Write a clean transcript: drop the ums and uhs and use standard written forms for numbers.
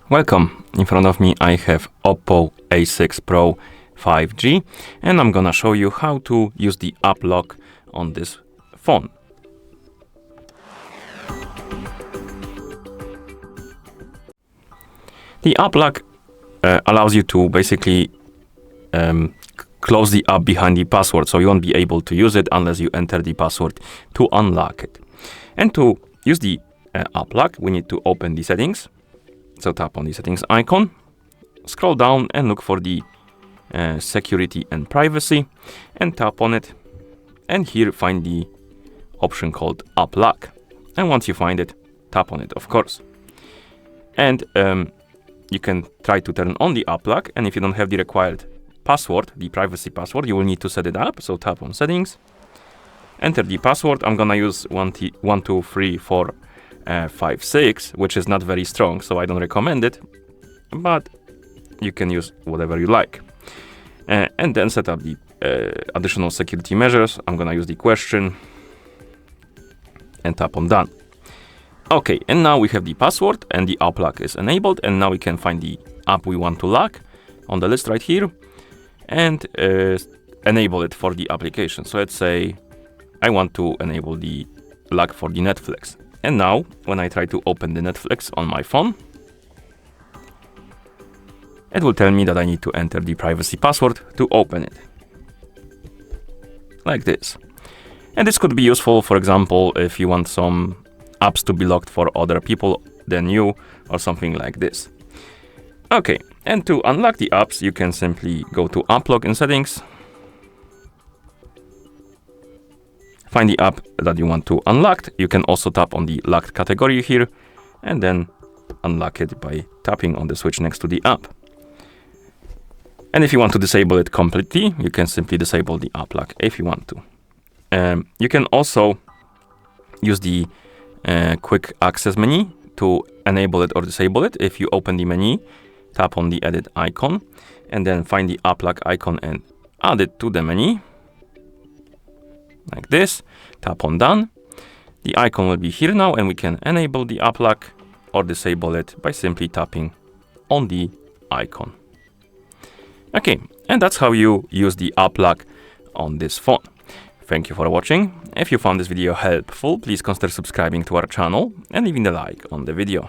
Welcome. In front of me I have OPPO A6 Pro 5G and I'm gonna show you how to use the app lock on this phone. The app lock allows you to basically close the app behind the password, so you won't be able to use it unless you enter the password to unlock it. And to use the app lock, we need to open the settings. So tap on the settings icon, scroll down and look for the security and privacy and tap on it. And here find the option called app lock. And once you find it, tap on it, of course. And you can try to turn on the app lock. And if you don't have the required password, the privacy password, you will need to set it up. So tap on settings, enter the password. I'm gonna use 123456, which is not very strong, so I don't recommend it, but you can use whatever you like. And then set up the additional security measures. I'm gonna use the question and tap on done. Okay, and now we have the password and the app lock is enabled, and now we can find the app we want to lock on the list right here and enable it for the application. So let's say I want to enable the lock for the Netflix. And now, when I try to open the Netflix on my phone, it will tell me that I need to enter the privacy password to open it. Like this. And this could be useful, for example, if you want some apps to be locked for other people than you, or something like this. Okay, and to unlock the apps, you can simply go to App Lock in Settings, find the app that you want to unlock. You can also tap on the locked category here and then unlock it by tapping on the switch next to the app. And if you want to disable it completely, you can simply disable the app lock if you want to. You can also use the quick access menu to enable it or disable it. If you open the menu, tap on the edit icon and then find the app lock icon and add it to the menu. Like this, tap on done. The icon will be here now and we can enable the app lock or disable it by simply tapping on the icon. Okay, and that's how you use the app lock on this phone. Thank you for watching. If you found this video helpful, please consider subscribing to our channel and leaving a like on the video.